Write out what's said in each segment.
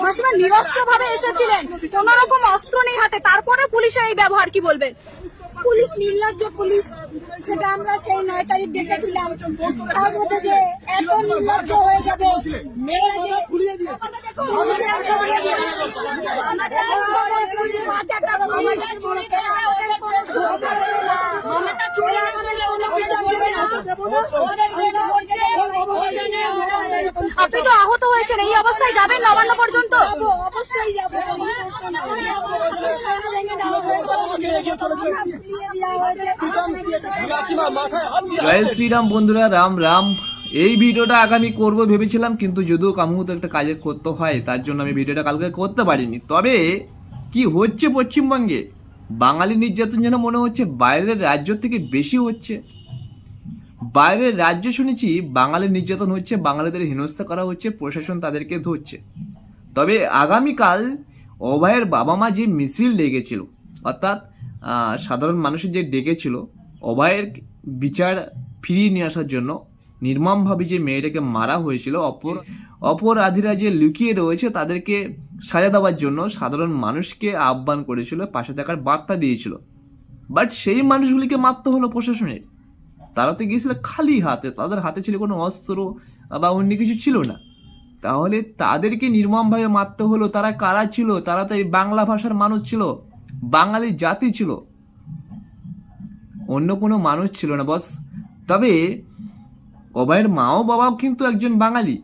মাসিমা নিরস্ত্র ভাবে এসেছিলেন, কোন রকম অস্ত্র নেই হাতে, তারপরে পুলিশের এই ব্যবহার, কি বলবেন? পুলিশ নির্লজ্জ পুলিশ, সেটা আমরা সেই 9 তারিখ দেখেছিলাম। তার মধ্যে যে এত নির্লজ্জ হয়ে যাবে, আপনি তো আহত হয়েছেন, এই অবস্থায় যাবেন নবান্ন পর্যন্ত? অবশ্যই যাবো। জয় শ্রীরাম বন্ধুরা, রাম রাম। এই ভিডিওটা আগামী করব ভেবেছিলাম, কিন্তু যদিও কামু তো একটা কাজে করতে হয়, তার জন্য আমি ভিডিওটা কালকে করতে পারিনি। তবে কি হচ্ছে পশ্চিমবঙ্গে, বাঙালি নির্যাতন যেন মনে হচ্ছে বাইরের রাজ্য থেকে বেশি হচ্ছে। বাইরের রাজ্য শুনেছি বাঙালির নির্যাতন হচ্ছে, বাঙালিদের হেনস্থা করা হচ্ছে, প্রশাসন তাদেরকে ধরছে। তবে আগামীকাল অভয়ের বাবা মা যে মিছিল ডেকেছিল, অর্থাৎ সাধারণ মানুষের যে ডেকেছিল অভয়ের বিচার ফিরিয়ে নিয়ে আসার জন্য, নির্মমভাবে যে মেয়েটাকে মারা হয়েছিল, অপরাধীরা যে লুকিয়ে রয়েছে তাদেরকে সাজা দেওয়ার জন্য সাধারণ মানুষকে আহ্বান করেছিল, পাশে থাকার বার্তা দিয়েছিল। বাট সেই মানুষগুলিকে মারতে হলো প্রশাসনের। তারা তো গিয়েছিল খালি হাতে, তাদের হাতে ছিল কোনো অস্ত্র বা অন্য কিছু ছিল না। তাহলে তাদেরকে নির্মমভাবে মারতে হলো। তারা কারা ছিল? তারা তো এই বাংলা ভাষার মানুষ ছিল, বাঙালি জাতি ছিল, অন্য কোনো মানুষ ছিল না বস। তবে অভয়ের মাও বাবাও কিন্তু একজন বাঙালি,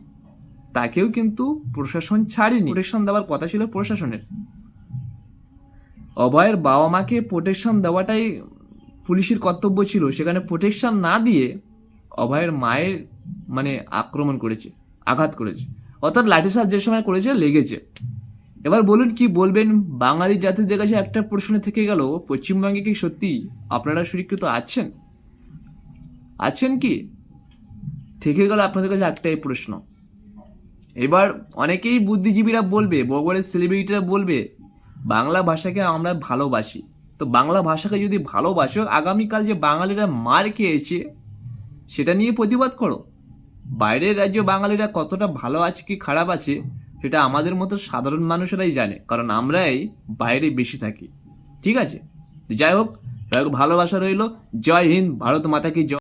তাকেও কিন্তু প্রশাসন ছাড়েনি। প্রোটেকশন দেওয়ার কথা ছিল প্রশাসনের। অভয়ের বাবা মাকে প্রোটেকশন দেওয়াটাই পুলিশের কর্তব্য ছিল, সেখানে প্রোটেকশন না দিয়ে অভয়ের মায়ের আক্রমণ করেছে, আঘাত করেছে, অর্থাৎ লাঠিচার্জ যে সময় করেছে লেগেছে। এবার বলুন কি বলবেন? বাঙালি জাতিদের কাছে একটা প্রশ্ন থেকে গেল, পশ্চিমবঙ্গে কি সত্যি আপনারা সুরক্ষিত আছেন কি? থেকে গেল আপনাদের কাছে একটাই প্রশ্ন। এবার অনেকেই বুদ্ধিজীবীরা বলবে, বড় বড় সেলিব্রিটিরা বলবে বাংলা ভাষাকে আমরা ভালোবাসি। তো বাংলা ভাষাকে যদি ভালোবাসো, আগামীকাল যে বাঙালিরা মার খেয়েছে সেটা নিয়ে প্রতিবাদ করো। বাইরের রাজ্য বাঙালিরা কতটা ভালো আছে কি খারাপ আছে সেটা আমাদের মতো সাধারণ মানুষেরাই জানে, কারণ আমরাই বাইরে বেশি থাকি। ঠিক আছে, যাই হোক, ভালোবাসা রইল। জয় হিন্দ, ভারত মাতা কি জয়।